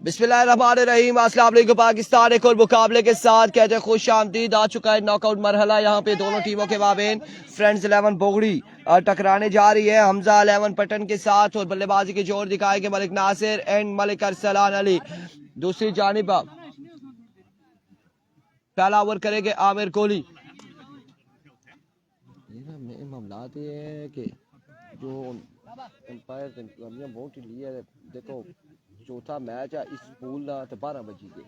बिस्मिल्लाहिर्रहमानिर्रहीम। अस्सलाम वालेकुम। पाकिस्तान एक और मुकाबले के साथ कहते हैं खुश आमदीद। आ चुका है नॉकआउट मरहला। यहाँ पे दोनों टीमों के माबेन फ्रेंड्स 11 बोगड़ी टकराने जा रही है हमजा 11 पटन के साथ। और बल्लेबाजी के जोर दिखाएंगे मलिक नासिर एंड मलिक अरसलान अली। दूसरी जानिब पहला ओवर करेंगे आमिर कोहली। मामलात ये है कि जो एम्पायर बहुत ही लिया है। देखो चौथा मैच है इस पूल का तो 12 बजी के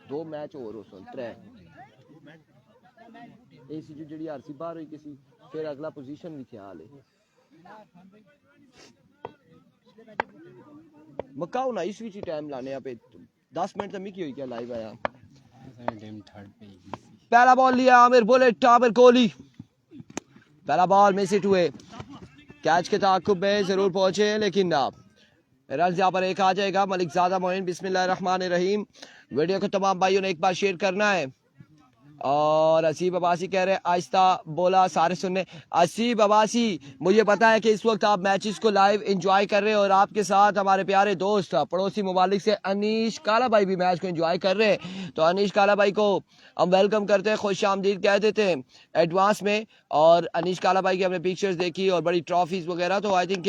2 मैच और हो सन 3 ऐसी जो जड़ी आरसी बाहर हुई किसी फिर अगला पोजीशन भी ख्याल है मकाऊ ना इस विच टाइम लाने पे 10 मिनट तक की हुई क्या लाइव आया। पहला बॉल लिया आमिर बुलेट आमिर कोहली। पहला बॉल मिस हिट हुए। कैच के ताकुब में जरूर पहुंचे लेकिन ना रन यहाँ पर एक आ जाएगा। मलिक ज़ादा मोइन। बिस्मिल्लाहिर्रहमानिर्रहीम। वीडियो को तमाम भाइयों ने एक बार शेयर करना है। और असीब अब्बासी कह रहे हैं आहिस्ता बोला सारे सुनने। असीब अब्बासी मुझे पता है कि इस वक्त आप मैचेस को लाइव एंजॉय कर रहे हैं और आपके साथ हमारे प्यारे दोस्त पड़ोसी ममालिक से अनीश काला भाई भी मैच को एंजॉय कर रहे हैं। तो अनीश काला भाई को हम वेलकम करते हैं, खुश आमदीद कह देते हैं एडवांस में। और अनीश काला भाई की हमने पिक्चर्स देखी और बड़ी ट्रॉफीज वगैरह। तो आई थिंक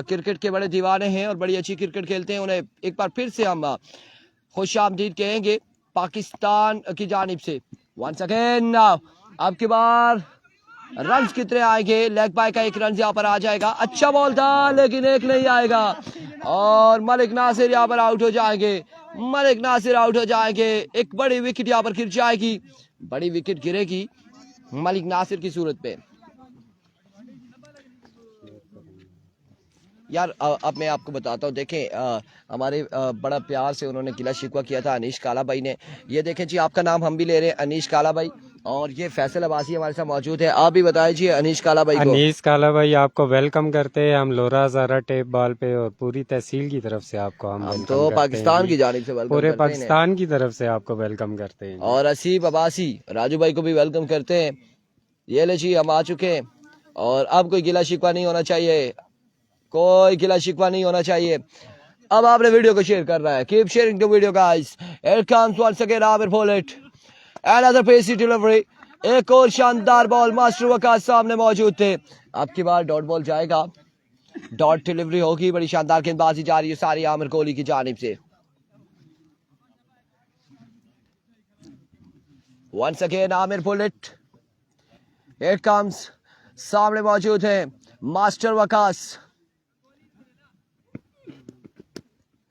क्रिकेट के बड़े दीवाने हैं और बड़ी अच्छी क्रिकेट खेलते हैं। उन्हें एक बार फिर से हम खुश आमदीद कहेंगे पाकिस्तान की जानिब से। वंस अगेन अब की बार रन्स कितने आएंगे। लेग बाय का एक रन यहाँ पर आ जाएगा। अच्छा बॉल था लेकिन एक नहीं आएगा और मलिक नासिर यहाँ पर आउट हो जाएंगे। मलिक नासिर आउट हो जाएंगे। एक बड़ी विकेट यहाँ पर गिर जाएगी। बड़ी विकेट गिरेगी मलिक नासिर की सूरत पे। यार अब मैं आपको बताता हूँ। देखें हमारे बड़ा प्यार से उन्होंने गिला शिकवा किया था अनीश काला भाई ने। ये देखें जी आपका नाम हम भी ले रहे हैं अनीश काला भाई। और ये फैसल अब्बासी हमारे साथ मौजूद है। आप भी बताइए जी अनीश काला भाई को। अनीश काला भाई आपको वेलकम करते हैं हम लोरा ज़ारा टेप बॉल पे और पूरी तहसील की तरफ से आपको हम वेलकम तो करते पाकिस्तान हैं। की जानिब से वेलकम पूरे करते हैं पाकिस्तान की तरफ से आपको वेलकम करते हैं। और असीब अब्बासी राजू भाई को भी वेलकम करते हैं। ये ले जी हम आ चुके हैं और अब कोई गिला शिकवा नहीं होना चाहिए। कोई गिला शिकवा नहीं होना चाहिए। अब आपने वीडियो को शेयर करना है। Keep sharing the video guys. It comes once again Aamir bullet another pacey delivery. एक और शानदार बॉल मास्टर वकास सामने मौजूद थे। अब की बार डॉट बॉल जाएगा। डॉट डिलीवरी होगी। बड़ी शानदार गेंदबाजी जा रही है सारी आमिर कोहली की जानिब से। Once again Aamir bullet. It comes सामने मौजूद है मास्टर वकास।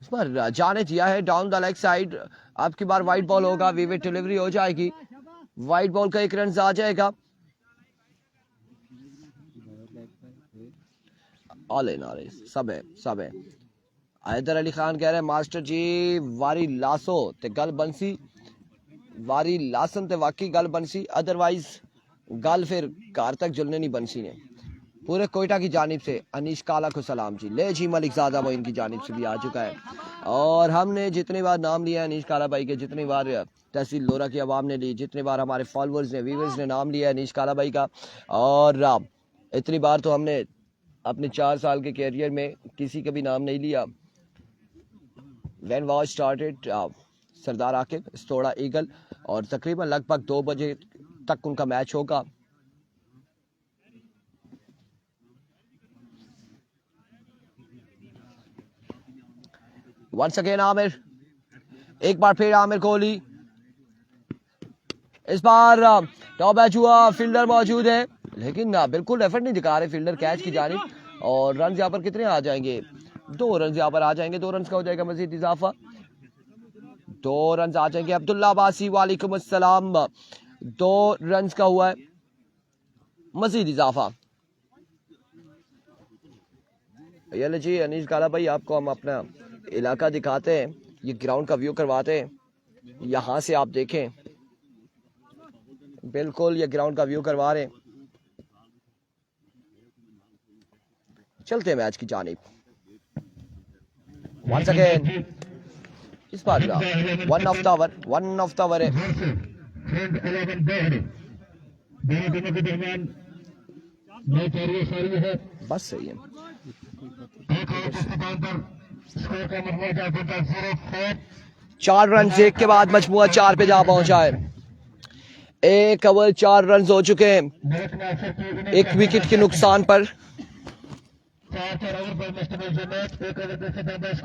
इस बार जाने दिया है डाउन द लेग साइड। अब की बार वाइट बॉल होगा। विविड डिलीवरी हो जाएगी। वाइट बॉल का एक रन आ जाएगा। ऑल इन सब है। हैदर अली खान कह रहे हैं मास्टर जी वारी लासो ते गल बंसी वारी लासन ते वाकई गल बंसी अदरवाइज गल फिर घर तक जुलने नहीं बंसी ने। पूरे कोयटा की जानिब से अनीश काला को सलाम जी। ले जी मलिक ज़ादा मोइन की जानिब से भी आ चुका है। और हमने जितनी बार नाम लिया अनीश काला भाई के, जितनी बार तहसील लोरा की आवाम ने ली, जितनी बार हमारे फॉलोअर्स ने व्यूअर्स ने नाम लिया अनीश काला भाई का, और इतनी बार तो हमने अपने 4 साल के कैरियर में किसी का भी नाम नहीं लिया। When was started Sardar Aqib स्तोड़ा ईगल और तकरीबन लगभग 2 बजे तक उनका मैच होगा। Once again Aamir. एक बार फिर आमिर कोहली। इस बार टॉप बैच हुआ। फील्डर मौजूद है लेकिन बिल्कुल एफर्ट नहीं दिखा रहे फील्डर कैच की जानिब। और रन यहाँ पर कितने आ जाएंगे। 2 रन यहाँ पर आ जाएंगे। 2 रन का हो जाएगा मजीद इजाफा। 2 रन आ जाएंगे। अब्दुल्ला अब्बासी वालेकुम अस्सलाम। 2 रन का हुआ है मजीद इजाफा। ये जी अनीश काला भाई आपको हम अपना इलाका दिखाते हैं। ये ग्राउंड का व्यू करवाते हैं। यहाँ से आप देखें बिल्कुल ये ग्राउंड का व्यू करवा रहे हैं। चलते हैं मैच की जानिब। वंस अगेन इस बार वन ऑफ द ओवर है। बस सही है। 4 रन एक के बाद मजमुआ 4 पे जा पहुंचा है। 1 ओवर 4 रन हो चुके हैं, 1 विकेट के नुकसान पर।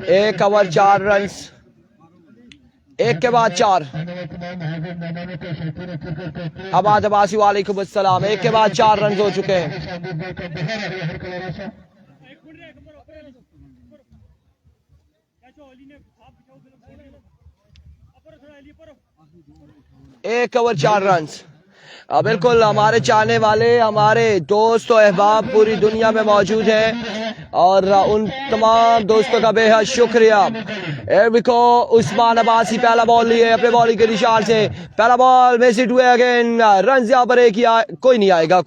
1 ओवर 4 रन, 1 के बाद 4। अबाद अब्बासी वालेकुम अस्सलाम। 1 के बाद 4 रन हो चुके हैं। एक ओवर 4 रन। बिल्कुल हमारे चाहने वाले, हमारे दोस्त और अहबाब पूरी दुनिया में मौजूद हैं और उन तमाम दोस्तों का बेहद शुक्रिया। एविको उस्मान अब्बासी पहला बॉल लिए अपने बॉलिंग के निशान से। पहला बॉल में सिट हुए अगेन। रन यहाँ पर एक कोई नहीं आएगा,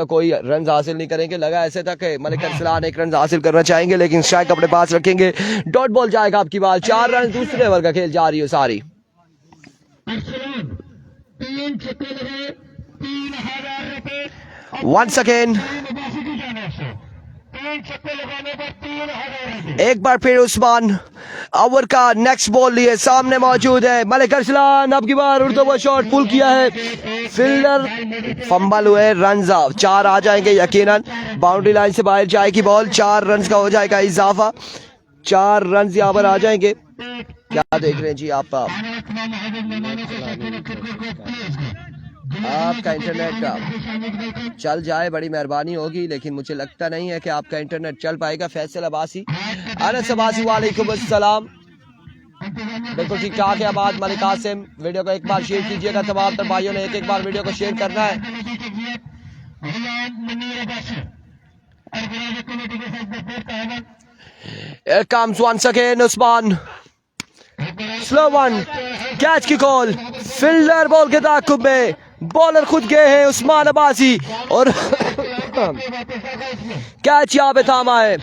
कोई रन हासिल नहीं करेंगे। लगा ऐसे तक मलिक अरसलान 1 रन हासिल करना चाहेंगे लेकिन स्ट्राइक अपने पास रखेंगे। डॉट बॉल जाएगा आपकी बॉल। 4 रन, दूसरे ओवर का खेल जारी हो सारी। Once again, एक बार फिर उस्मान ओवर का नेक्स्ट बॉल लिए सामने मौजूद है मलिक अरसलान। अब की बार उड़ता हुआ शॉट पुल किया है, फील्डर फंबल हुए। रन 4 आ जाएंगे यकीनन। बाउंड्री लाइन से बाहर जाएगी बॉल। 4 रन का हो जाएगा इजाफा। 4 रन यहाँ पर आ जाएंगे। क्या देख रहे हैं जी आप? आपका इंटरनेट चल जाए बड़ी मेहरबानी होगी, लेकिन मुझे लगता नहीं है कि आपका इंटरनेट चल पाएगा। फैसल अब्बासी, अनस अब्बासी वालेकुम अस्सलाम। बिल्कुल ठीक ठाक है। आबाद मलिक कासिम, वीडियो को एक बार शेयर कीजिएगा। तमाम तर भाइयों ने एक बार वीडियो को शेयर करना है। Here comes once again Usman. Slow one, catch की कॉल। फील्डर बॉल के ताकुब में, बॉलर खुद गए हैं उस्मान अब्बासी और कैच यहाँ पे थामा है।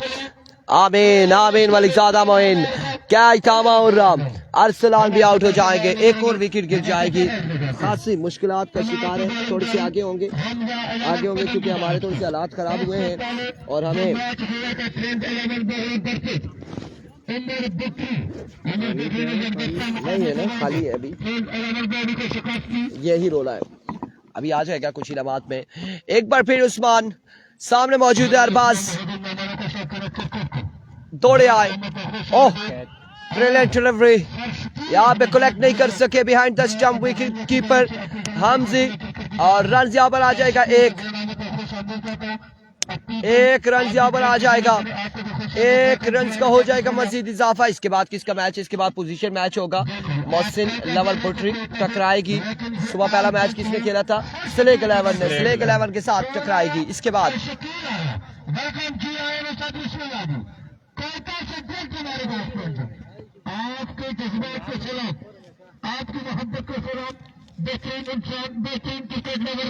आमीन आमीन मलिकजादा मोइन, कैच थामा और अरसलान भी आउट हो जाएंगे। एक और विकेट गिर जाएगी। खासी मुश्किलात का शिकार है। थोड़े से आगे होंगे क्योंकि हमारे थोड़े से हालात खराब हुए हैं और हमें नहीं है ना, खाली है अभी, यही रोला है। अभी आ जाएगा कुछ ही लम्हात में। एक बार फिर उस्मान सामने मौजूद है। अरबाज दौड़े आए। ओह ब्रिलियंट डिलीवरी, यहाँ पे कलेक्ट नहीं कर सके behind the stump wicket keeper हमजी और रन यहाँ पर आ जाएगा। एक रन यहाँ पर आ जाएगा। 1 रन का हो जाएगा मजीद इजाफा। इसके बाद किसका मैच है? इसके बाद पोजीशन मैच होगा। मोहसिन लवल पुट्री टकराएगी। सुबह पहला मैच किसने खेला था? स्लेग 11 ने। स्लेग 11 के साथ टकराएगी। इसके बाद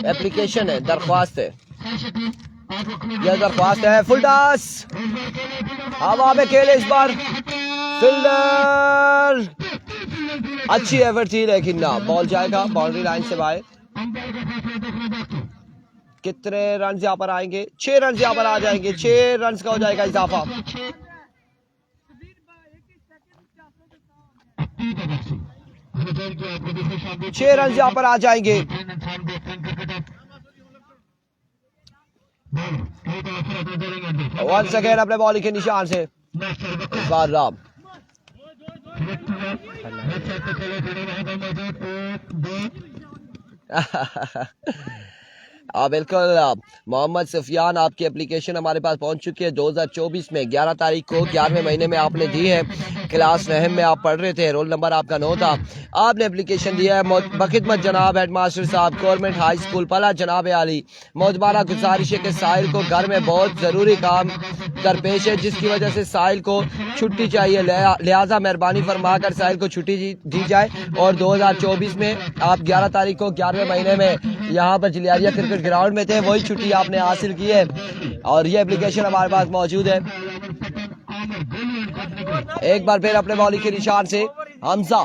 एप्लीकेशन है, दरख्वास्त है, यह दरख्वास्त है। फुलटास हवा में खेले इस बार। फील्डर अच्छी एफर्ट थी लेकिन ना, बॉल जाएगा बाउंड्री लाइन से बाहर। कितने रन यहाँ पर आएंगे? 6 रन यहाँ पर आ जाएंगे। 6 रन का हो जाएगा इजाफा। 6 रन यहाँ पर आ जाएंगे। वंस अगेन अपने बॉलिंग के निशान से इस बार राम। बिल्कुल मोहम्मद सफियान, आपकी एप्लीकेशन हमारे पास पहुंच चुकी है। 2024 में 11 तारीख को 11वें महीने में आपने दी है। क्लास रहम में आप पढ़ रहे थे, रोल नंबर आपका 9 था। आपने एप्लीकेशन दिया है। बखिदमत जनाब हेडमास्टर साहब, गवर्नमेंट हाई स्कूल पला जनाब आली, मौजबाना गुजारिश है कि साहिल को घर में बहुत ज़रूरी काम दरपेश है जिसकी वजह से साहिल को छुट्टी चाहिए। लिहाजा मेहरबानी फरमाकर साहिल को छुट्टी दी जाए। और 2024 में आप 11 तारीख को 11वें महीने में यहाँ पर जिलियारिया क्रिकेट ग्राउंड में थे, वही छुट्टी आपने हासिल की है और ये एप्लीकेशन हमारे पास मौजूद है। एक बार फिर अपने बॉलिंग के निशान से हमजा।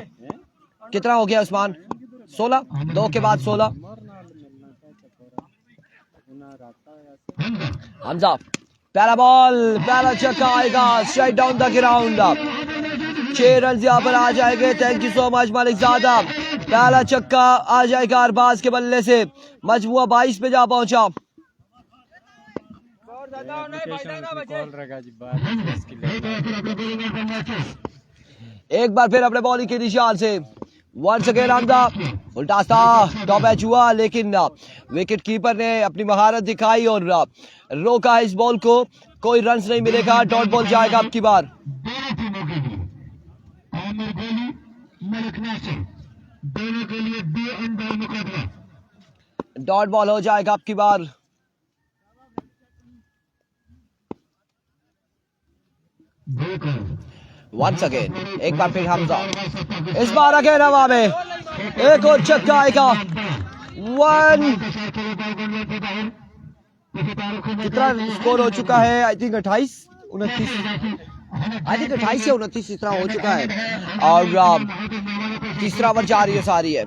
कितना हो गया उस्मान? 16, 2 के बाद 16। हमजा पहला बॉल, पहला छक्का आएगा straight down the ground. 6 run यहाँ पर आ जाएंगे। Thank you so much Malik ज़ादा। पहला छक्का आ जाएगा अरबाज के बल्ले से, मजमुआ 22 पे जा पहुंचा। एक बार फिर अपने बॉलिंग के निशान से वंस अगेन हमजा, उल्टा सा टॉप एच हुआ, लेकिन विकेट कीपर ने अपनी महारत दिखाई और रोका इस बॉल को। कोई रन नहीं मिलेगा, डॉट बॉल जाएगा अब की बार। डॉट बॉल हो जाएगा अब की बार। वंस अगेन, एक बार फिर हमजा, इस बार अगेन हवा में एक और छक्का आएगा। कितना स्कोर हो चुका है? आई थिंक 28 29, आई थिंक 28 या 29 इतना हो चुका है और तीसरा ओवर जारी है सारी है।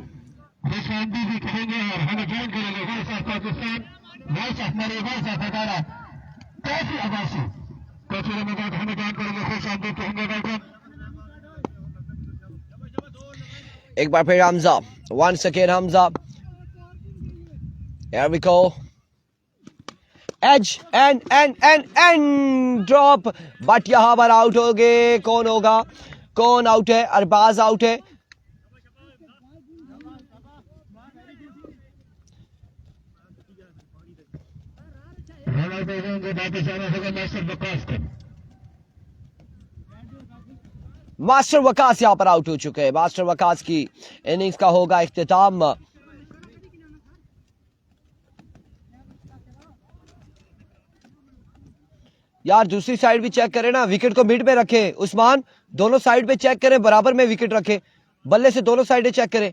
एक बार फिर Hamza, once again Hamza, here we go, edge and drop, but यहां पर आउट हो गए। कौन होगा, कौन आउट है? अरबाज आउट है। मास्टर वकास यहां पर आउट हो चुके हैं। मास्टर वकास की इनिंग्स का होगा इख्तिताम। यार दूसरी साइड भी चेक करें ना, विकेट को मिड में रखें उस्मान, दोनों साइड पे चेक करें, बराबर में विकेट रखें, बल्ले से दोनों साइडें चेक करें।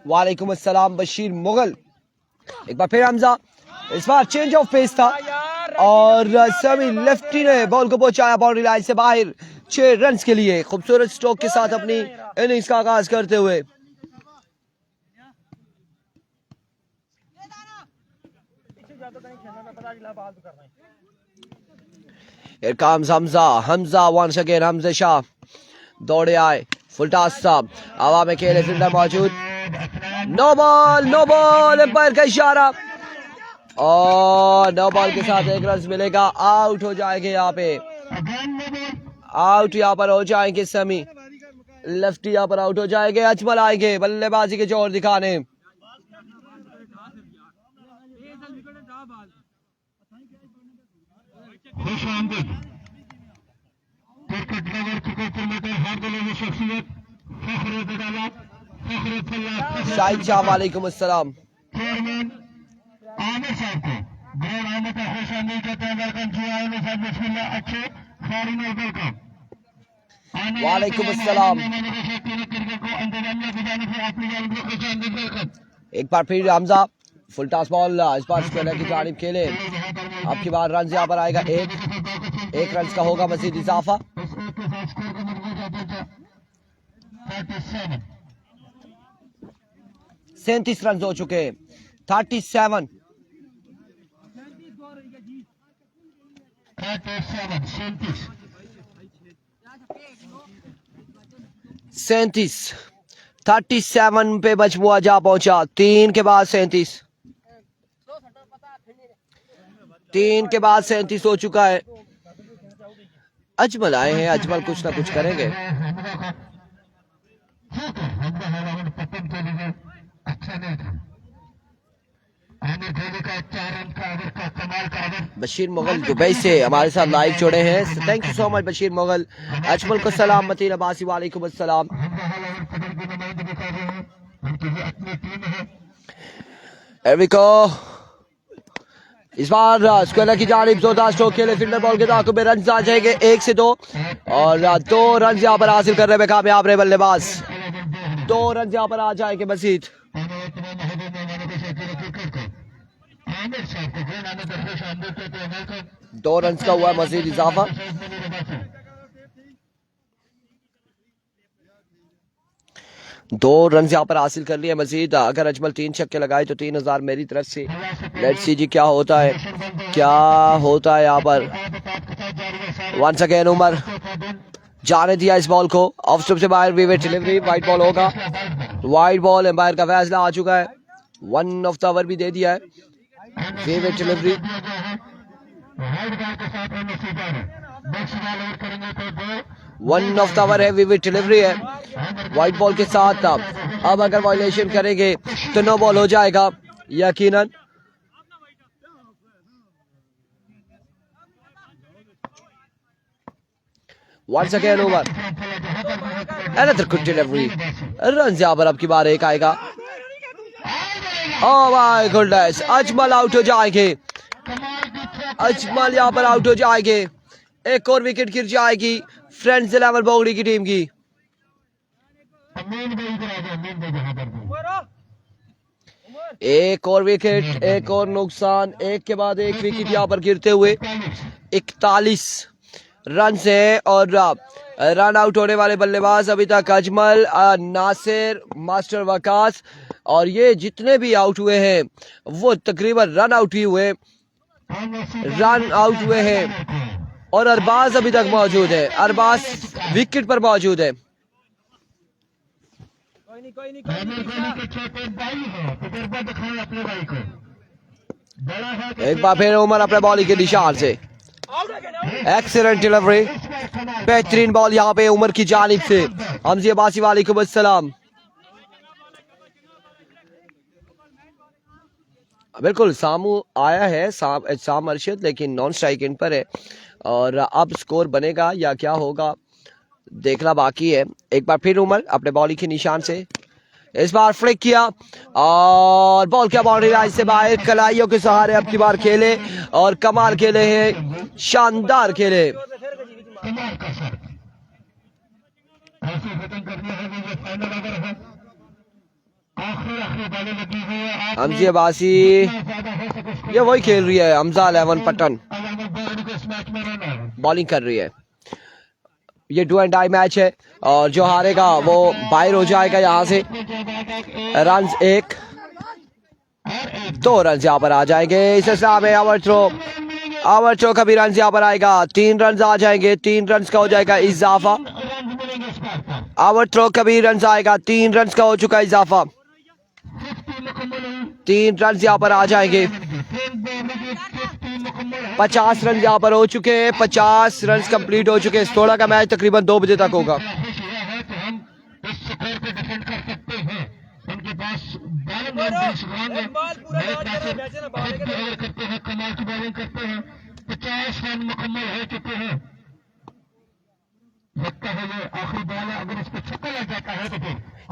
वालेकुम अस्सलाम बशीर मुगल। एक बार फिर हमजा, इस बार चेंज ऑफ पेस था और समी लेफ्टी ने बॉल को पहुंचाया बाउंड्री लाइन से बाहर 6 रन के लिए। खूबसूरत स्ट्रोक के साथ अपनी इनिंग्स का आगाज करते हुए Here comes Hamza. Hamza once again. Hamza Shah दौड़े आए, फुल टॉस साहब, हवा में खेले, फील्डर मौजूद, नो बॉल, एम्पायर का इशारा और नो बॉल के साथ 1 रन मिलेगा। आउट हो जाएंगे यहाँ पे, आउट यहाँ पर हो जाएंगे समी लेफ्टी, यहाँ पर आउट हो जाएंगे। अजमल आएंगे बल्लेबाजी के जोर दिखाने। शाहिद शाह वालेकुम अस्सलाम। वालेकुम अस्सलाम। एक बार फिर हमजा, फुल टॉस बॉल, इस बार स्पिनर की जानिब खेले। अब की बार रन यहाँ पर आएगा, एक रन का होगा मजीद इजाफा। 37 रन हो चुके हैं। 37 37 पे मजमुआ जा पहुंचा। 3 के बाद 37, 3 के बाद 37 हो चुका है। अजमल आए हैं, अजमल कुछ ना कुछ करेंगे। बशीर मुगल दुबई से हमारे साथ लाइव जुड़े हैं, thank you so much Bashir Mughal. Ajmal को सलाम, मतीन अब्बासी वालेकुम अस्सलाम। Here we go, इस बार स्क्वेयर की जानिब जोरदार स्ट्रोक खेले फील्डर बॉल के ताकुब में रन आ जाएंगे 1 से 2 और 2 रन यहाँ पर हासिल करने में कामयाब रहे बल्लेबाज। 2 रन यहाँ पर आ जाएंगे मजीद। दो रन का हुआ मजीद इजाफा। दो रन यहाँ पर हासिल कर लिए मजीद। अगर अजमल 3 छक्के लगाए तो 3000 मेरी तरफ से। लेट्स सी जी क्या होता है यहाँ पर। वंस अगेन उमर जाने दिया इस बॉल को ऑफ स्टंप से बाहर। विवेट डिलीवरी वाइड बॉल होगा। वाइड बॉल एम्पायर का फैसला आ चुका है। 1 ऑफ द ओवर भी दे दिया है। विवेट delivery one of the over है। विविड डिलीवरी है वाइट बॉल के साथ। अब अगर वायलेशन करेंगे तो नो बॉल हो जाएगा यकीनन। Once again over another good delivery. Run यहाँ पर अब की बार एक आएगा। Oh my goodness, Ajmal out हो जाएंगे। अजमल यहाँ पर आउट हो जाएंगे। एक और विकेट गिर जाएगी फ्रेंड्स 11 बोगड़ी की टीम की। एक और विकेट, एक और नुकसान, एक के बाद एक विकेट यहाँ पर गिरते हुए 41 रन है। और रन आउट होने वाले बल्लेबाज अभी तक अजमल, नासिर, मास्टर वकास और ये जितने भी आउट हुए हैं वो तकरीबन रन आउट हुए हैं। और अरबाज अभी तक मौजूद है। अरबाज विकेट पर मौजूद है। एक बार फिर उमर अपने बॉलिंग के निशान से। एक्सीलेंट डिलीवरी, बेहतरीन बॉल यहाँ पे उमर की जानिब से। हमजी अब्बासी वालेकुम अस्सलाम। बिल्कुल सामू आया है साम अरशद, लेकिन नॉन स्ट्राइक इन पर है और अब स्कोर बनेगा या क्या होगा देखना बाकी है। एक बार फिर उमर अपने बॉलिंग के निशान से। इस बार फ्लिक किया और बॉल क्या बाउंड्री लाइन से बाहर। कलाइयों के सहारे अब की बार खेले और कमाल खेले हैं, शानदार खेले। हमजी अब्बासी ये वही खेल रही है। हमजा 11 पटन बॉलिंग कर रही है। ये डू एंड डाई मैच है और जो हारेगा वो बाहर हो जाएगा यहाँ से। रन 1 2 रन यहाँ पर आ जाएंगे। इस हिसाब में ओवर थ्रो का भी रन यहाँ पर आएगा। 3 रन आ जाएंगे। 3 रन का हो जाएगा इजाफा। ओवर थ्रो का भी रन आएगा। 3 रन का हो चुका है इजाफा। 3 रन यहाँ पर आ जाएंगे। 50 रन यहाँ पर हो चुके हैं। 50 रन कंप्लीट हो चुके हैं। थोड़ा का मैच तकरीबन 2 बजे तक होगा।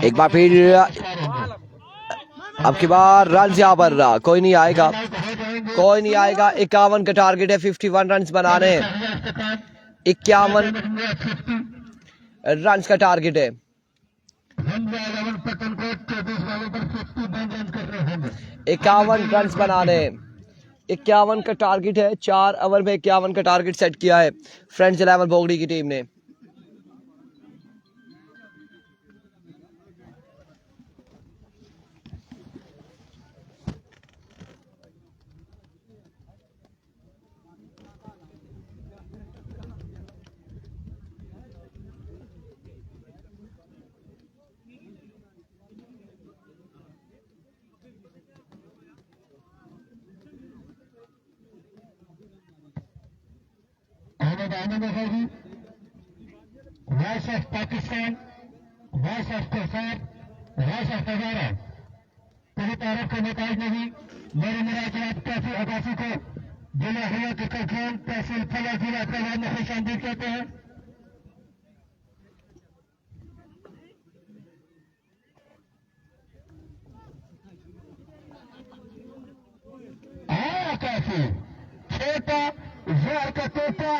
एक बार फिर अब की बार रन यहाँ पर कोई नहीं आएगा। 51 का टारगेट है। 51 रन बनाने हैं। 51 रन का टारगेट है। 51 रन बनाने, 51 का टारगेट है। 4 ओवर में 51 का टारगेट सेट किया है फ्रेंड्स 11 बोगड़ी की टीम ने। Voice of Pakistan, voice of Kausar, voice of Hazara. कोई तारीफ का मोहताज नहीं। मेरे मुराद काफी अब्बासी को जिला हुआ के कौन तहसील फला जिला प्रभाव में खुश आमदीद कहते हैं। काफी बिहार का तोहफा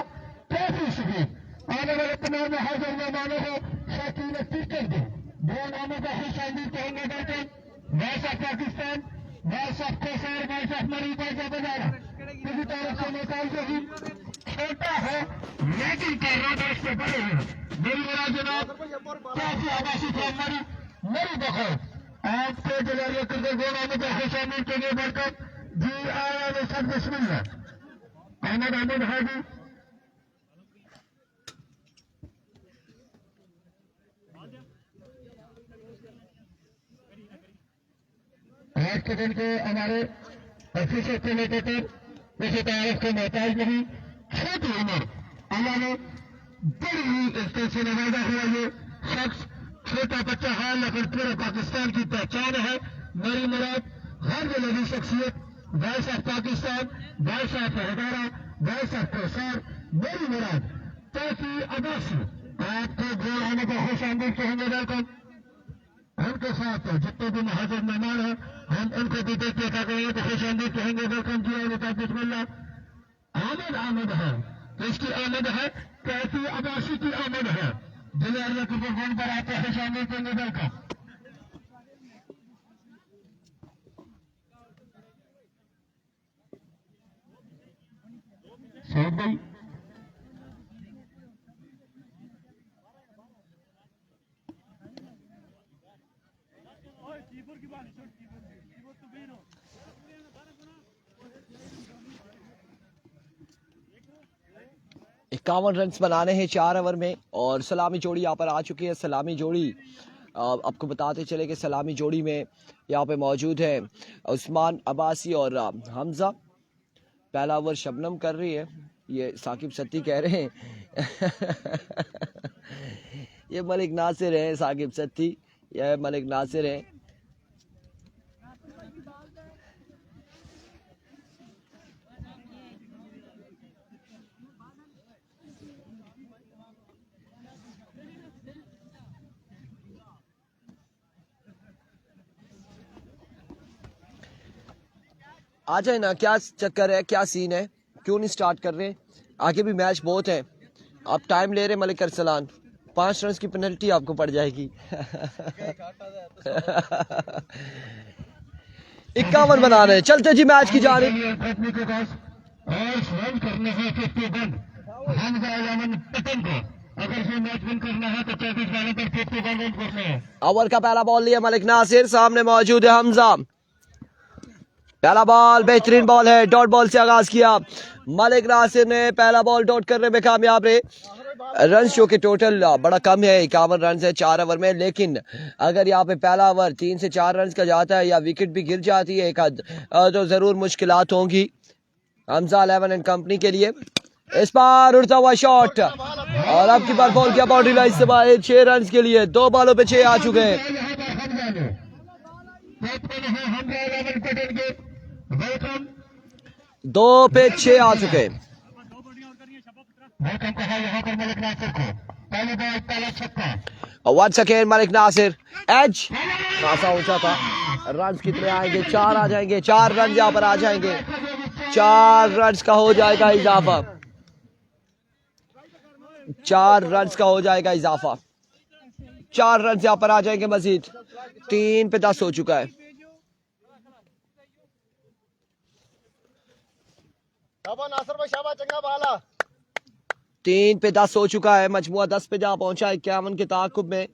ट्रॉफी शिविर आने वाले तमाम हाजिर मेहमानों को शौकीन टिकट दो। दो नामों का खुशामदीद कहेंगे बैठे voice of Pakistan, voice of Kausar, voice of Murree, voice of बजारा किसी तरह से निकाल जो ही छोटा है लेकिन कार्य इससे बड़े हैं। मेरी बड़ा जनाब काफी आवासी थे मेरी बखौफ आपके जलालिया करके दो नामों का खुशामदीद के लिए बढ़कर जी आया में सब बिस्मिल्लाह अहमद अहमद हाजी आज के दिन के हमारे ऑफिसर से लेकर किसी तारीफ के मोहताज नहीं छोटी उम्र अल्लाह ने बड़ी ही इज्जत से नवाजा हुआ ये शख्स छोटा बच्चा है लेकिन पूरे पाकिस्तान की पहचान है। मेरी मुराद हर लगी शख्सियत voice of Pakistan, voice of Hazara, voice of Kausar, मेरी मुराद ताकि अब्बासी आपको गोल आने का खुश आमदीद कहेंगे। वेलकम उनके साथ जितने भी महाजर मेहमान हैं हम उनको भी देखते क्या करेंगे तो खुश आमदीद कहेंगे। वेलकम जी और बिस्मिल्लाह आमद आमद है तो इसकी आमद है कैसी अब्बासी की आमद है दिलिया के फोन पर आते खुश आमदीद कहेंगे। वेलकम सऊद भाई इक्यावन रन बनाने हैं 4 ओवर में और सलामी जोड़ी यहाँ पर आ चुकी है। सलामी जोड़ी आपको बताते चले कि सलामी जोड़ी में यहाँ पे मौजूद है उस्मान अब्बासी और हमजा। पहला ओवर शबनम कर रही है, ये साकिब सत्ती कह रहे हैं ये मलिक नासिर है, साकिब सत्ती यह मलिक नासिर है। आ जाए ना, क्या चक्कर है, क्या सीन है, क्यों नहीं स्टार्ट कर रहे? आगे भी मैच बहुत है, आप टाइम ले रहे मलिक अरसलान। 5 रन की पेनल्टी आपको पड़ जाएगी 51 बना रहे, चलते जी मैच की जानिब। ओवर का पहला बॉल लिया मलिक नासिर, सामने मौजूद है हमजा। पहला बॉल बेहतरीन बॉल है, डॉट बॉल से आगाज किया मलिक नासिर ने। पहला बॉल डॉट करने में कामयाब रहे। रन जो कि टोटल बड़ा कम है, 51 रन है 4 ओवर में, लेकिन अगर यहाँ पे पहला ओवर 3 से 4 रन का जाता है या विकेट भी गिर जाती है एक हद तो जरूर मुश्किलात होंगी हमजा 11 एंड कंपनी के लिए। इस बार उड़ता हुआ शॉट और अब की बार बॉल किया बाउंड्री लाइन से बाहर 6 रन के लिए। 2 बॉलों पे 6 आ चुके हैं। 2 पे 6 आ चुके हैं। Once again Malik Nasir edge खासा ऊंचा था, रन कितने आएंगे? 4 आ जाएंगे, 4 रन यहाँ पर आ जाएंगे, 4 रन का हो जाएगा इजाफा, 4 रन का हो जाएगा इजाफा, 4 रन यहाँ पर आ जाएंगे मजीद। 3 पे 10 हो चुका है। 3 पे 10 हो चुका है, मजमुआ 10 पे जहां पहुंचा 51 के ताकुब में।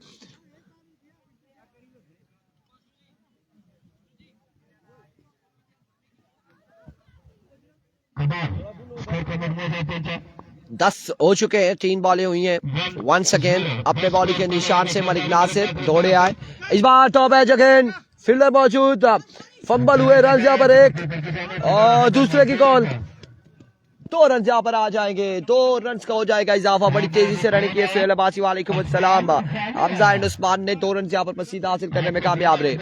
दस हो चुके हैं, 3 बॉलें हुई हैं। वंस अगेन अपने बॉली के निशान से मलिक नासिर दौड़े आए। इस बार टॉप एज अगेन फील्डर मौजूद, फंबल हुए, रन यहाँ पर 1 और दूसरे की कॉल। 2 रन यहाँ पर आ जाएंगे, 2 रन का हो जाएगा इजाफा। बड़ी तेजी से रनिंग की सुहेल अब्बासी वालेकुम अस्सलाम। हमजा एंड उस्मान ने 2 रन यहाँ पर मसीद हासिल करने में कामयाब रहे।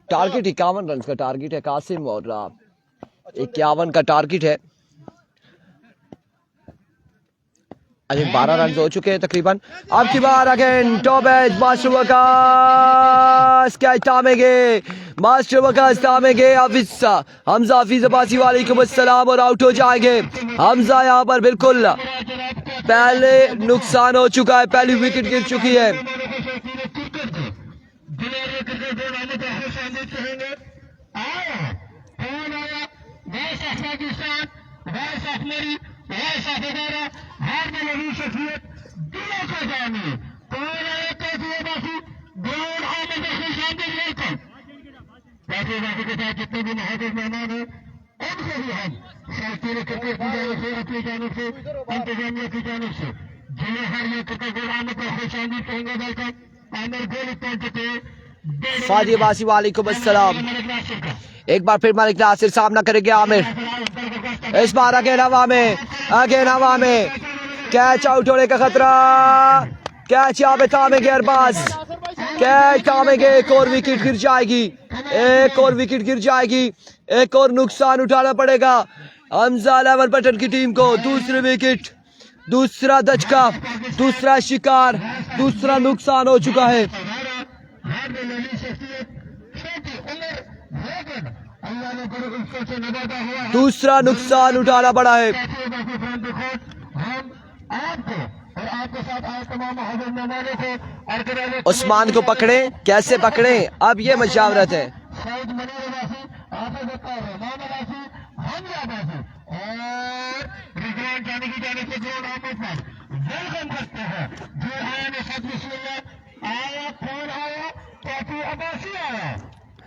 टारगेट 51 रन का टारगेट है कासिम और 51 का टारगेट है। अभी 12 रन हो चुके हैं तकरीबन। अब की बार again top edge master Waqas catch थामेंगे, मास्टर वकास थामेंगे। हमजा हाफिज अब्बासी वालेकुम अस्सलाम और आउट हो जाएंगे। हमजा यहाँ पर बिल्कुल पहले नुकसान हो चुका है, पहली विकेट गिर चुकी है। जितने भी महादेव मेहमान है उनसे भी हम शास्त्रीय क्रिकेट की जानिब से, अपनी जानिब से, इंतजामिया की जानिब से जिन्हें हर ये क्रिकेट ग्राउंड को खुश आमदीद कहेंगे। वेलकम आमिर गोली पहुंचते फादी अब्बासी वालेकुम अस्सलाम। एक बार फिर मलिक नासिर सामना करेंगे आमिर। इस बार अगेन हवा में, कैच आउट होने का खतरा। कैच यहाँ पे थामेंगे अरबाज, कैच थामेंगे। एक और विकेट गिर जाएगी, एक और विकेट गिर जाएगी, एक और नुकसान उठाना पड़ेगा हमजा 11 बटन की टीम को। दूसरी विकेट, दूसरा दचका, दूसरा शिकार, दूसरा नुकसान हो चुका है। दूसरा नुकसान उठाना पड़ा है। उस्मान को पकड़े, कैसे पकड़े, अब ये मशावरत है।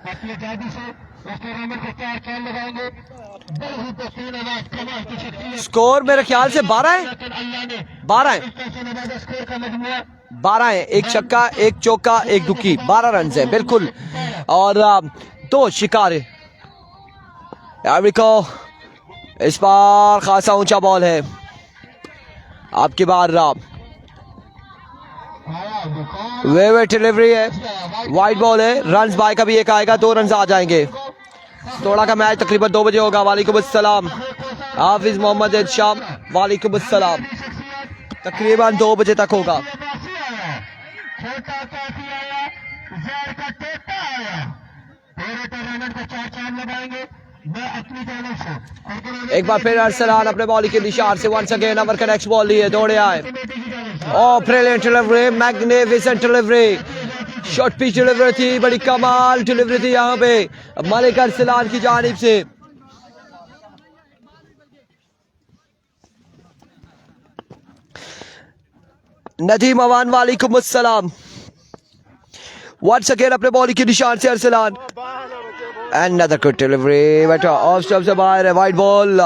अपने जादू से लगाएंगे। स्कोर मेरे ख्याल से 12 है, 12 है। एक छक्का, एक चौका, एक दुकी, 12 रन है बिल्कुल। और 2 शिकार। इस बार खासा ऊंचा बॉल है। आपकी बार वे डिलीवरी है, वाइड बॉल है। रन बाय का भी एक आएगा, 2 रन आ जाएंगे। थोड़ा का मैच तकरीबन 2 बजे होगा। वालेकुम अस्सलाम हाफिज मोहम्मद इरशाद, वालेकुम अस्सलाम। तकरीबन 2 बजे तक होगा। एक बार फिर अरसलान अपने बॉल के निशान से वंस अगेन ओवर का नेक्स्ट बॉल लिए दौड़े आए। Oh brilliant delivery, magnificent delivery, short pitch delivery थी, बड़ी कमाल डिलीवरी थी यहाँ पे मलिक अरसलान की जानिब से। नदीम अवान वालेकुम अस्सलाम। वंस अगेन अपने बॉल के निशान से Arsalan. Another good delivery, but off stump से बाहर है, वाइड बॉल।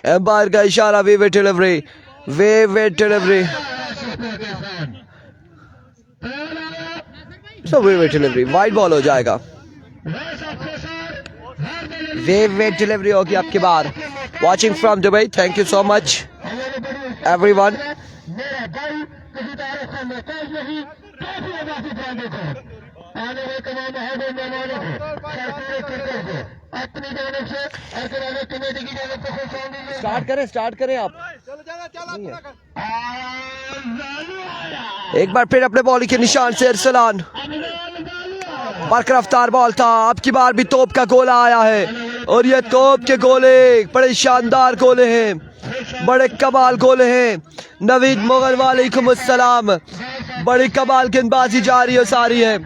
एम्पायर का इशारा, वेवेट डिलीवरी, वेवेट डिलीवरी, वेवेट डिलीवरी, वाइड बॉल हो जाएगा। वेवेट डिलीवरी होगी आपकी बार। Watching from Dubai, thank you so much everyone. Start करें आप। एक बार फिर अपने बॉल के निशान से अरसलान। बरकरफ्तार बॉल था, अब की बार भी तोप का गोला आया है। और ये तोप के गोले बड़े शानदार गोले हैं, बड़े कमाल गोले हैं। नवीद मुगल वालेकुम अस्सलाम। बड़ी कमाल गेंदबाजी जारी है, सारी है।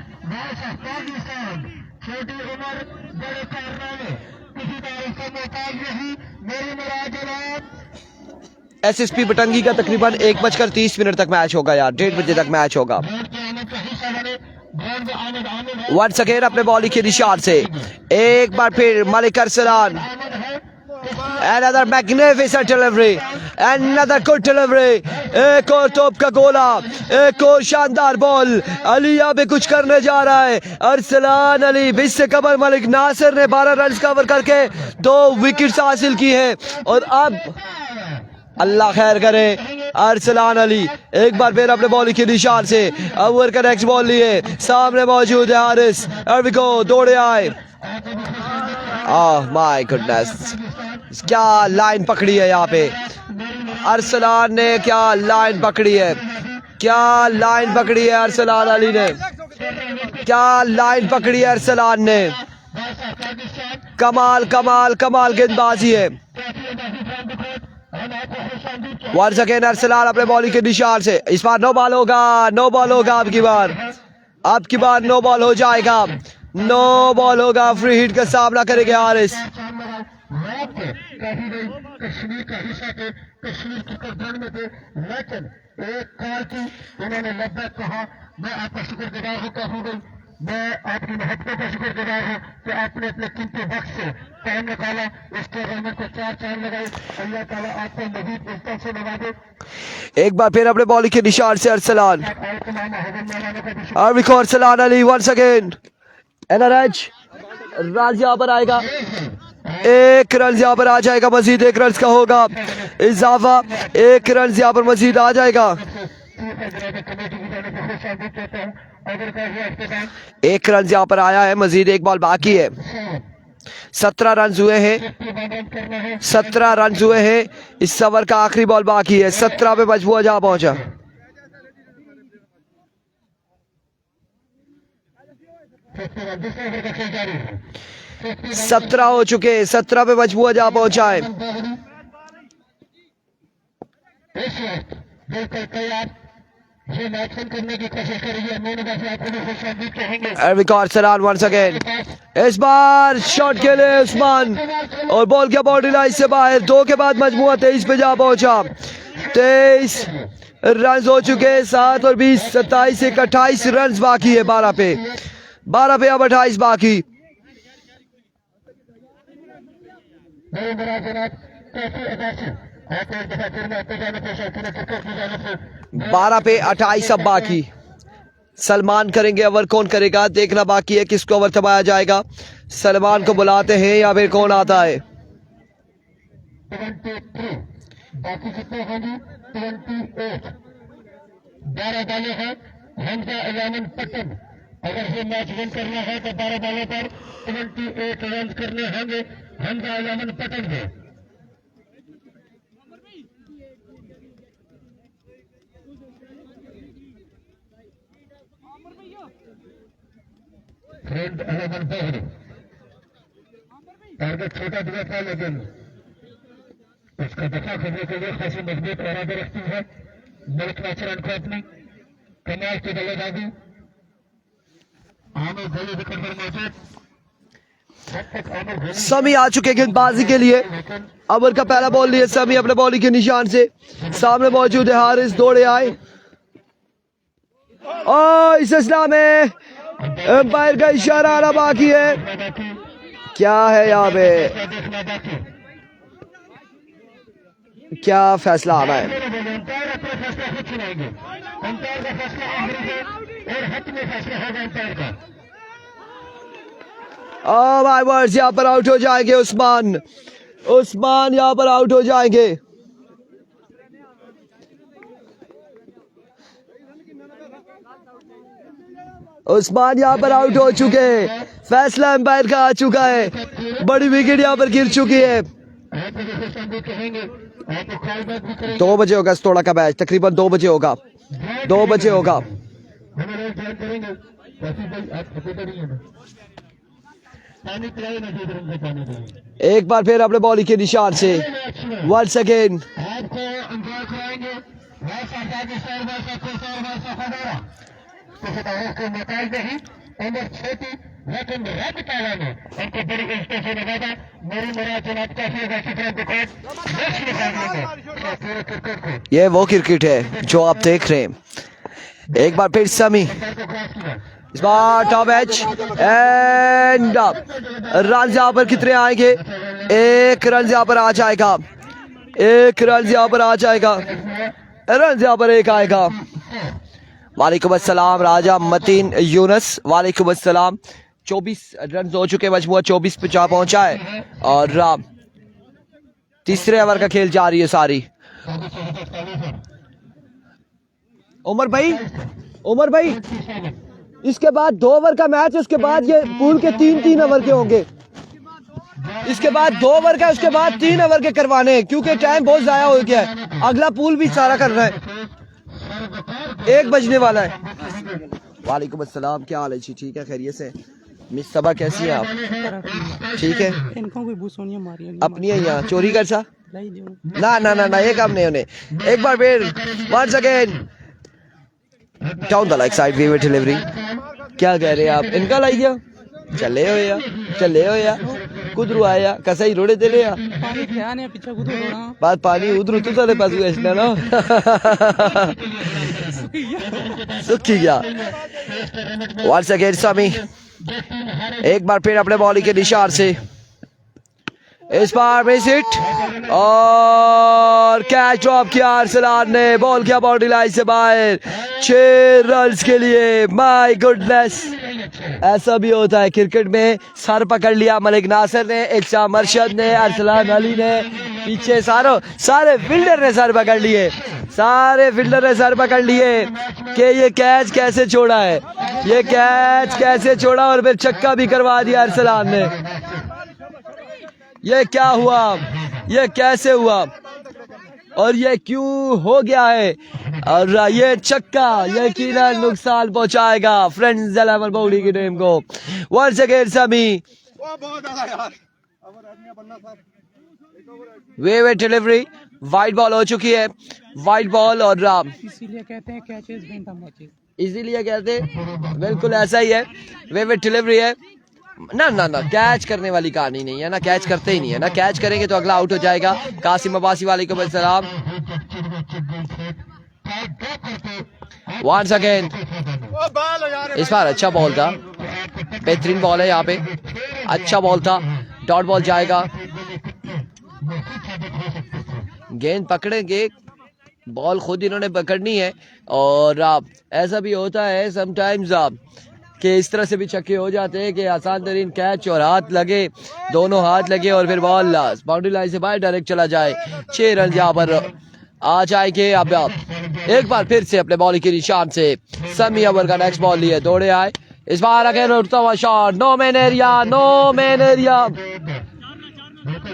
एसएसपी बटंगी का तकरीबन 1:30 तक मैच होगा यार, 1:30 बजे तक मैच होगा। वंस अगेन अपने बॉलिंग के निशान से एक बार फिर Malik Arsalan. Another magnificent delivery, another good delivery, एक और तोप का गोला, एक और शानदार बॉल। अली यहाँ पे कुछ करने जा रहा है, अरसलान अली। इससे कबल मलिक नासिर ने 12 रन कवर करके 2 विकेट्स हासिल की है। और अब अल्लाह खैर करे, अरसलान अली एक बार फिर अपने बॉलिंग के निशान से ओवर का नेक्स्ट बॉल लिए। सामने मौजूद है हारिस, दौड़े आए। ओह माय गुडनेस, क्या लाइन पकड़ी है यहाँ पे। अरसलान ने क्या लाइन पकड़ी है, क्या लाइन पकड़ी है अरसलान अली ने, क्या लाइन पकड़ी है अरसलान ने। कमाल कमाल कमाल गेंदबाजी है। वंस अगेन अरसलान अपने बॉलिंग के निशान से, इस बार नो बॉल होगा, नो बॉल होगा अब की बार नो बॉल हो जाएगा, नो बॉल होगा। फ्री हिट का सामना करेंगे हारिस। कश्मीर का हिस्सा थे, कश्मीर की करधन में थे, लेकिन एक कॉल की उन्होंने लब्बैक कहा। मैं आपका शुक्रगुजार हूँ कहूँगी, मैं आपकी महत्व का शुक्रगुजार हूँ कि आपने अपने कीमती वक्त से टाइम निकाला, इस टूर्नामेंट को 4 चांद लगाए। अल्लाह ताला आपको मजीद इज्जत से नवाजे। एक बार फिर अपने बॉलिंग के निशान से अरसलान, अरसलान अली वंस अगेन एनआरएच रन यहाँ पर आएगा, एक रन यहाँ पर आ जाएगा, मजीद 1 रन का होगा इजाफा, 1 रन यहाँ पर मजीद आ जाएगा। 1 रन यहाँ पर आया है, मजीद 1 बॉल बाकी है। 17 रन हुए हैं, 17 रन हुए हैं, इस ओवर का आखिरी बॉल बाकी है। 17 पे मजबूर जा पहुंचा। 17 हो चुके, 17 पे मजबूर जा पहुंचा है। बिल्कुल तैयार, ये मैच करने की कोशिश करेंगे। अरसलान वंस अगेन, इस बार शॉट के लिए उस्मान और बॉल के बाउंड्री लाइन से बाहर। 2 के बाद मजमूआ 23 पे जा पहुंचा। 23 रन हो चुके, 7 और 20 27, 28 रन बाकी है। 12 पे अब 28 बाकी। 12 पे 28 अब बाकी। सलमान करेंगे ओवर, कौन करेगा देखना बाकी है, किसको ओवर थमाया जाएगा। सलमान को बुलाते हैं या फिर कौन आता है। 23 बाकी कितने होंगे? 28 12 बालें हैं। हमजा इलामन पटन, अगर ये मैच विन करना है तो 12 बालों पर 28 रन करने होंगे हमजा इलामन पटन को। फ्रेंड 11 बहरी, टारगेट छोटा दिया था लेकिन उसका दफा करने के लिए खासी मजबूत इरादे रखती है मलिक नासिर को अपनी। कमाल की बल्लेबाजी, आमिर गोली विकेट पर मौजूद। समी आ चुके गेंदबाजी के लिए। ओवर का पहला बॉल लिया समी अपने बॉलिंग के निशान से, सामने मौजूद है हारिस, दौड़े आए और इस सिलसिला में एम्पायर का इशारा आना बाकी है। क्या है यहाँ पे, क्या फैसला आना है? माय वर्ड्स, यहाँ पर आउट हो जाएंगे उस्मान यहाँ पर आउट हो जाएंगे। उस्मान यहाँ पर आउट हो चुके हैं। फैसला एम्पायर का आ चुका है, बड़ी विकेट यहाँ पर गिर चुकी है। 2 बजे होगा थोड़ा का मैच, तकरीबन 2 बजे होगा, 2 बजे होगा। एक बार फिर अपने बॉलिंग के निशान से वंस अगेन ये वो क्रिकेट है जो आप देख रहे हैं। एक बार फिर समी, इस बार टॉप एच एंड रन यहाँ पर कितने आएंगे? 1 रन यहाँ पर आ जाएगा, 1 रन यहाँ पर आ जाएगा, रन यहाँ पर 1 आएगा। वालेकुम अस्सलाम राजा मतीन यूनस, वालेकुम अस्सलाम। 24 रन हो चुके, मजमूआ 24 पे जा पहुंचा है और तीसरे ओवर का खेल जारी है सारी। उमर भाई इसके बाद 2 ओवर का मैच है, उसके बाद ये पूल के 3-3 ओवर के होंगे। इसके बाद 2 ओवर का, उसके बाद 3 ओवर के करवाने हैं क्योंकि टाइम बहुत ज़ाया हो गया है। अगला पूल भी सारा कर रहा है, 1 बजने वाला है। वालेकुम अस्सलाम, क्या हाल है जी? ठीक है, खैरियत से? मिस सबा कैसी है आप? ठीक है, इनको कोई भूसोनिया मारी अपनी है यहाँ चोरी कर सा ना ना ना ना, ये काम नहीं उन्हें। एक बार फिर once again down the like side way delivery. क्या कह रहे हैं आप? इनका लाई गया चले हो या कुदरू आया कसई रोड़े दे ले पानी खयाने पीछे कुदो रोना बात पानी उधर तू तेरे पास हुआ इसने ना सुखी गया। वंस अगेन सामी एक बार फिर अपने बॉलिंग के निशान से, इस बार मिस हिट और कैच ड्रॉप किया अरसलान ने, बॉल किया बाउंड्री लाइन से बाहर 6 रन्स के लिए। माय गुडनेस, ऐसा भी होता है क्रिकेट में। सर पकड़ लिया मलिक नासिर ने, इल्शाम अरशद ने, अरसलान अली ने, पीछे सारे फील्डर ने सर पकड़ लिए, सारे फील्डर ने सर पकड़ लिए कि ये कैच कैसे छोड़ा है, ये कैच कैसे छोड़ा, और फिर छक्का भी करवा दिया अरसलान ने। ये क्या हुआ, ये कैसे हुआ और ये क्यों हो गया है? और ये छक्का यकीनन नुकसान पहुंचाएगा फ्रेंड्स 11 बॉडी की टीम को। वंस अगेन समी वे डिलीवरी, वाइड बॉल हो चुकी है, वाइड बॉल। और इसीलिए कहते हैं कैचेस बिन टचेस, इसीलिए कहते हैं, बिल्कुल ऐसा ही है। वे डिलीवरी है ना ना ना, कैच करने वाली कहानी नहीं है ना, कैच करते ही नहीं है ना, कैच करेंगे तो अगला आउट हो जाएगा। कासिम अब्बासी वालेकुम अस्सलाम। वंस अगेन इस बार अच्छा बॉल था, बेहतरीन बॉल है यहाँ पे, अच्छा बॉल था, डॉट बॉल जाएगा। गेंद पकड़ेंगे, बॉल खुद इन्होंने पकड़नी है। और ऐसा भी होता है समटाइम्स कि इस तरह से भी छक्के हो जाते हैं कि आसान तरीन कैच और हाथ लगे, दोनों हाथ लगे और फिर बॉल बाउंड्री लाइन से बाहर डायरेक्ट चला जाए। 6 रन यहाँ पर आ जाएंगे। अब एक बार फिर से अपने बॉलिंग के निशान से समी ओवर का नेक्स्ट बॉल लिए दौड़े आए। इस बार अगेन उठता हुआ shot, no man area, no man area.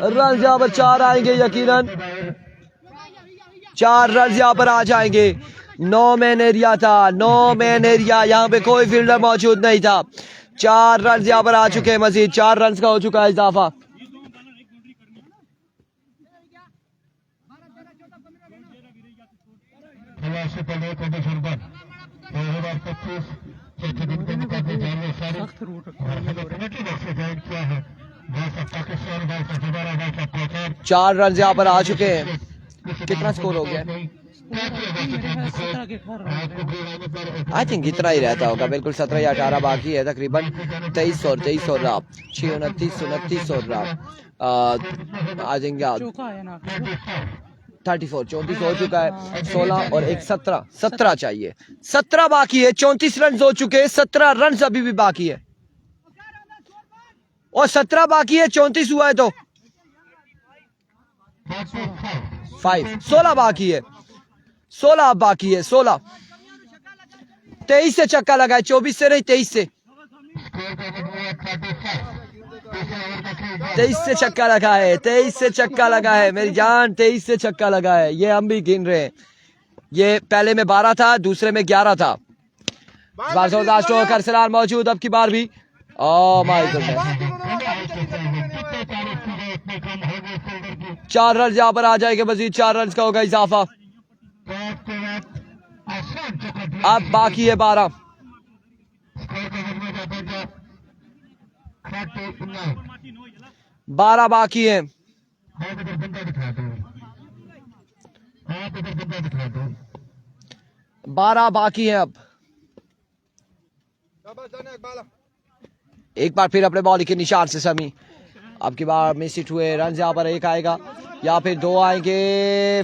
Run यहाँ पर 4 आएंगे, यकीनन 4 रन यहाँ पर आ जाएंगे। नो मैन एरिया था, नो मैन एरिया, यहाँ पे कोई फील्डर मौजूद नहीं था। 4 रन यहाँ पर आ चुके हैं, मजीद 4 रन का हो चुका है इजाफा। सख्त रूट रखा 4 रन यहाँ पर आ चुके हैं। कितना स्कोर हो गया? आई थिंक इतना ही रहता होगा, बिल्कुल 17 या 18 बाकी है, तकरीबन 23 और 6 29 और आई थिंक 34 34 हो चुका है। 16 और 1 17 चाहिए, 17 बाकी है। 34 रन हो चुके हैं, 17 रन अभी भी बाकी है, और 17 बाकी है, 34 हुआ है तो 16 बाकी है, 16 बाकी है, 16 23 से छक्का लगा है, 24 से नहीं 23 से 23 से छक्का लगा है, 23 से छक्का लगा है मेरी जान, 23 से छक्का लगा है। ये हम भी गिन रहे हैं, ये पहले में 12 था, दूसरे में 11 था। अरसलान मौजूद अब की बार भी। ओह माय गॉड, 4 रन यहाँ पर आ जाएंगे, मजीद 4 रन का होगा इजाफा। अब बाकी है 12 बाकी है। 12 बाकी है। अब एक बार फिर अपने बॉलिंग के निशान से समी, अब की बार मिस हिट हुए, रन यहाँ पर 1 आएगा या फिर 2 आएंगे।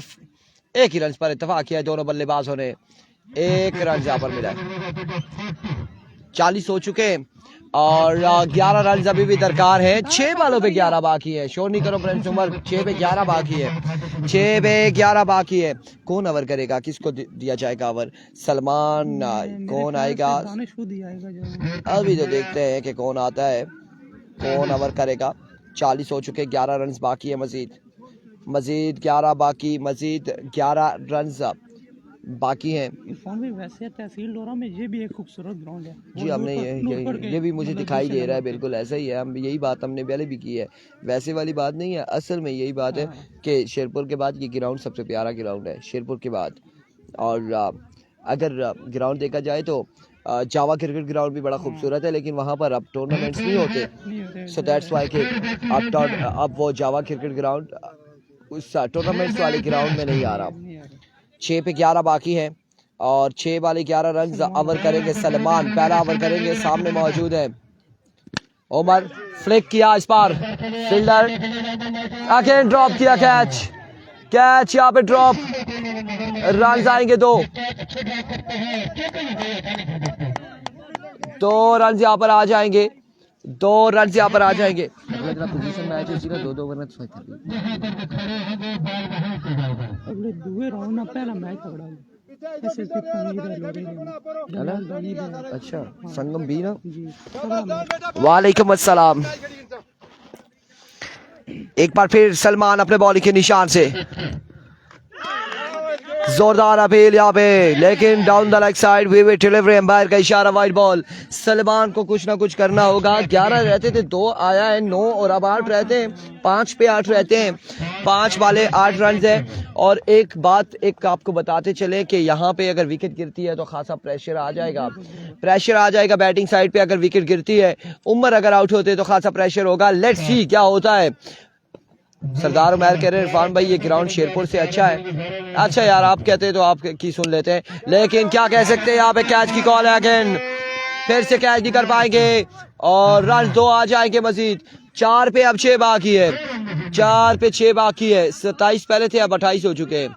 1 ही रन पर इत्तेफाक किया दोनों बल्लेबाजों ने, 1 रन यहाँ पर मिला है। 40 हो चुके हैं और 11 रन अभी भी दरकार है। 6 बालों पे 11 बाकी है। शोर नहीं करो फ्रेंड्स, उमर 6 पे 11 बाकी है, 6 पे 11 बाकी है। कौन ओवर करेगा, किसको दिया जाएगा ओवर? सलमान, कौन आएगा अभी तो देखते हैं कि कौन आता है, कौन ओवर करेगा। 40 हो चुके, 11 रन बाकी है मजीद। मजीद 11 बाकी, मजीद 11 रन बाकी हैं। इरफान भाई वैसे तहसील लोरा में ये भी एक खूबसूरत ग्राउंड है। जी हमने ये भी मुझे दिखाई दे रहा है, बिल्कुल ऐसा ही है। हम यही बात हमने पहले भी की है, वैसे वाली बात नहीं है, असल में यही बात है कि शेरपुर के बाद ये ग्राउंड सबसे प्यारा ग्राउंड है, शेरपुर के बाद। और अगर ग्राउंड देखा जाए तो जावा क्रिकेट ग्राउंड भी बड़ा खूबसूरत है, लेकिन वहाँ पर अब टूर्नामेंट्स नहीं होते, सो दैट्स वाई कि अब वो जावा क्रिकेट ग्राउंड उस टूर्नामेंट्स वाले ग्राउंड में नहीं आ रहा। 6 पे 11 बाकी हैं और 6 वाले 11 रन ओवर करेंगे सलमान, पहला ओवर करेंगे। सामने मौजूद है उमर, फ्लिक किया इस बार, फील्डर अगेन ड्रॉप किया, कैच यहाँ पे ड्रॉप, रन आएंगे 2 रन यहाँ पर आ जाएंगे, 2 रन यहाँ पर आ जाएंगे। पोजीशन मैच है, 2-2 ओवर में अगले दूसरे राउंड में पहला मैच पकड़ा ऐसे अच्छा संगम भी ना। वालेकुम अस्सलाम। एक बार फिर सलमान अपने बॉलिंग के निशान से, जोरदार अपील यहाँ पे, लेकिन down the leg side way delivery, umpire का इशारा, वाइड बॉल। सलमान को कुछ ना कुछ करना होगा। 11 रहते थे, 2 आया है, 9 और अब 8 रहते हैं, 5 पे 8 रहते हैं, 5 वाले 8 रन है। और एक बात आपको बताते चले कि यहाँ पे अगर विकेट गिरती है तो खासा प्रेशर आ जाएगा बैटिंग साइड पे। अगर विकेट गिरती है, उमर अगर आउट होते तो खासा प्रेशर होगा। लेट्स सी क्या होता है। सरदार उमर कह रहे हैं इरफान भाई ये ग्राउंड शेरपुर से अच्छा है। अच्छा यार, आप कहते हैं तो आप की सुन लेते हैं, लेकिन क्या कह सकते हैं। यहाँ पे कैच की कॉल है, अगेन फिर से कैच नहीं कर पाएंगे और रन 2 आ जाएंगे मजीद। 4 पे अब 6 बाकी है, 4 पे 6 बाकी है। 27 पहले थे, अब 28 हो चुके हैं।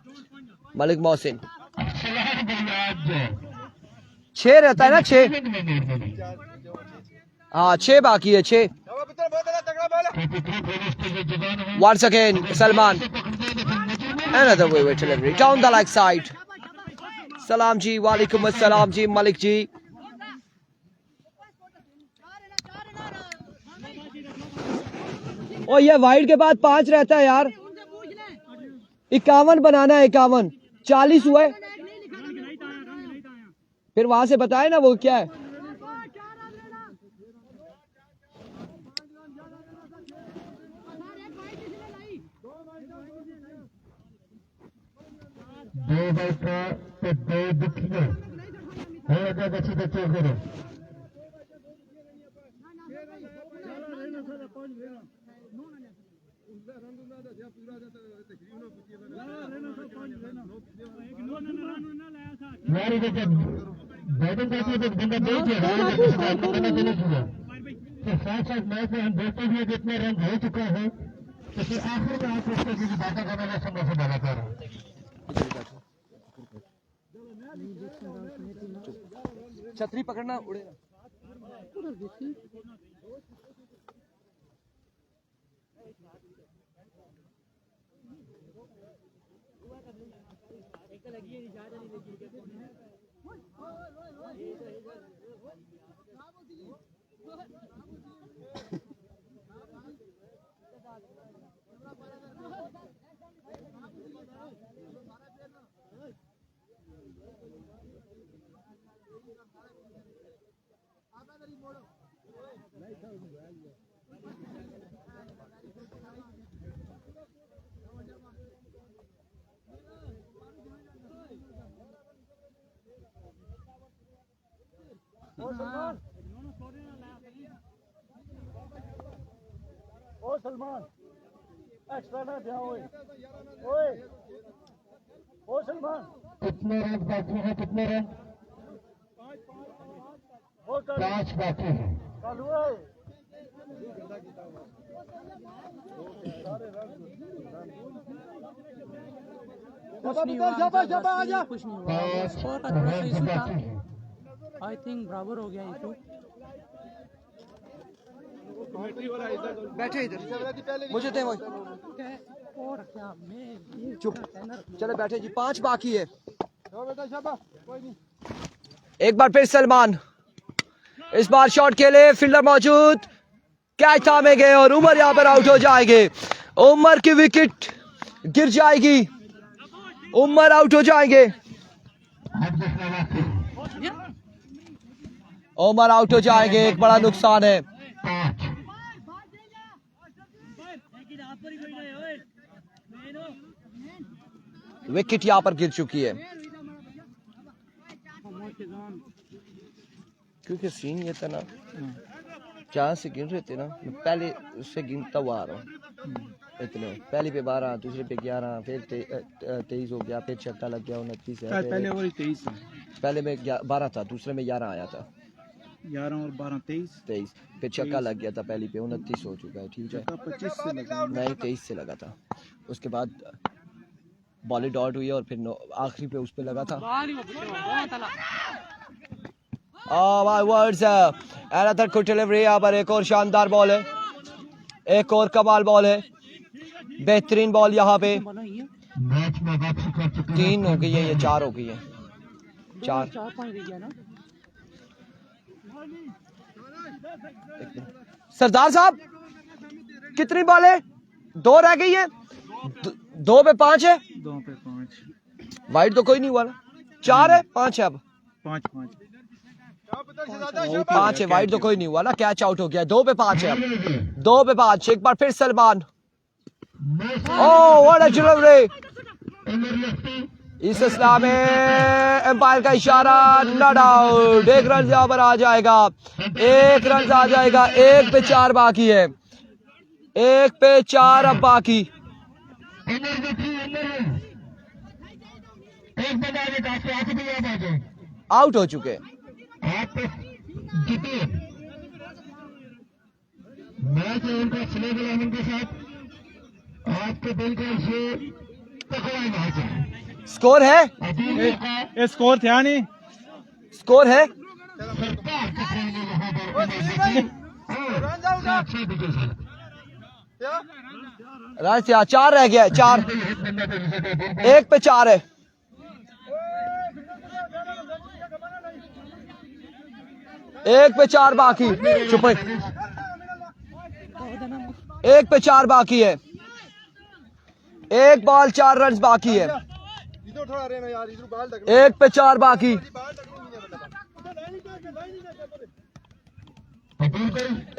मलिक मोहसिन 6 रहता है ना, 6 हाँ 6 बाकी है, 6। Once again, Salman. Another way delivery down the leg side. सलाम जी, वालेकुम अस्सलाम जी, मलिक जी। और ये वाइड के बाद 5 रहता है यार। 51 बनाना है, 51 40 हुए, फिर वहां से बताए ना वो क्या है। दो बैठा तो 2 दुखिया हो गया, अच्छी तो चोर करो। यार जब बैटिंग करती है तो बंदा नहीं चाहिए, तो साथ मैच में हम देखते हुए जितने रन हो चुका है, तो फिर आखिर में आप उसको किसी बातें करने का संभव से बात कर रहे हैं। छतरी पकड़ना, उड़ेगा। ओ सलमान एक्स्ट्रा ना दिया, ओए ओए ओ सलमान कितने रन बाकी हैं, कितने रन? 5 बाकी हैं। कुछ नहीं हुआ, स्कोर का थोड़ा सा इशू था, आई थिंक बराबर हो गया इशू। बैठे इधर, मुझे दे वो और क्या मैं चुप, चले बैठे जी। 5 बाकी है। एक बार फिर सलमान, इस बार शॉट के लिए फील्डर मौजूद, कैच थामे गए और उमर यहाँ पर आउट हो जाएंगे। उमर की विकेट गिर जाएगी, उमर आउट हो जाएंगे, उमर आउट हो जाएंगे, एक बड़ा नुकसान है। विकेट यहां पर गिर चुकी है, क्योंकि सीन ये था ना, जहां से गिन रहे थे ना, मैं पहले उससे गिनता हुआ आ रहा हूँ। इतने पहले पे 12, दूसरे पे 11, फिर 23 हो गया, फिर छक्का लग गया, 29 है, पहले और 23 है, पहले में 12 था, दूसरे में 11 आया था, 11 और 12 23, फिर छक्का लग गया था, पहली पे 29 हो चुका है। ठीक है, 25 से लगा, नहीं 23 से लगा था, उसके बाद बॉली डॉट हुई और फिर आखिरी पे उस पे लगा था। My words, another good delivery. यहाँ पर एक और शानदार बॉल है, एक और कमाल बॉल है, बेहतरीन बॉल। यहाँ पे मैच में वापसी कर चुके 3 हो गई है, ये 4 हो गई है, 4। 4-5 गया ना। सरदार साहब कितनी बॉल है? 2 रह गई है, 2 पे 5 है, 2 पे 5, वाइड तो कोई नहीं हुआ ना, 4 है, 5 है, अब 5 5 है, वाइड तो कोई नहीं हुआ ना, कैच आउट हो गया, 2 पे 5 है, अब 2 पे 5। एक बार फिर Salman, oh what a delivery, इस इस्लाम में एम्पायर का इशारा, नॉट आउट। 1 रन यहाँ पर आ जाएगा, 1 रन आ जाएगा, 1 पे 4 बाकी है, 1 पे 4 अब बाकी। एक बजा के काफी आगे भी याद आ जाए, आउट हो चुके, आप जीते मैच उनका स्लेग इलेवन के साथ आपके बिल्कुल से पकड़ा मैच है। स्कोर है, अभी मौका ये स्कोर था नहीं, स्कोर है, सरकार के ट्रेनिंग यहाँ पर अच्छे विजय से रन से 4 रह गया है, 4, 1 पे 4 है, 1 पे 4 बाकी, चुप है, 1 पे 4 बाकी है, 1 बॉल 4 रन बाकी है, 1 पे 4 बाकी,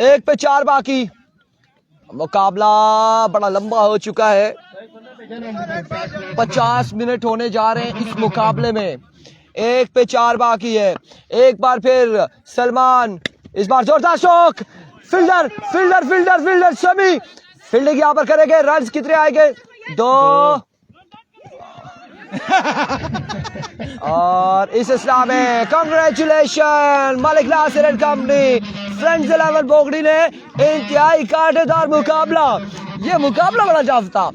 1 पे 4 बाकी। मुकाबला बड़ा लंबा हो चुका है, 50 मिनट होने जा रहे हैं इस मुकाबले में, 1 पे 4 बाकी है। एक बार फिर सलमान, इस बार जोरदार shot, fielder fielder fielder fielder Shami fielding यहाँ पर करेंगे, रन कितने आएंगे? 2 और इस इस्लाम में congratulation Malik Nasir and company, friends 11 बोगड़ी ने इंतहाई कांटेदार मुकाबला, ये मुकाबला बड़ा टफ था,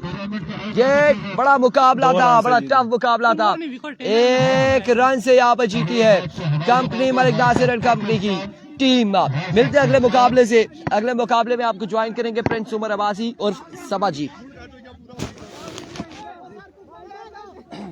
ये बड़ा मुकाबला था, बड़ा टफ मुकाबला था, 1 रन से यहाँ पर जीती है company, Malik Nasir and company की टीम। मिलते हैं अगले मुकाबले से, अगले मुकाबले में आपको ज्वाइन करेंगे प्रिंस उमर अब्बासी और सबा जी।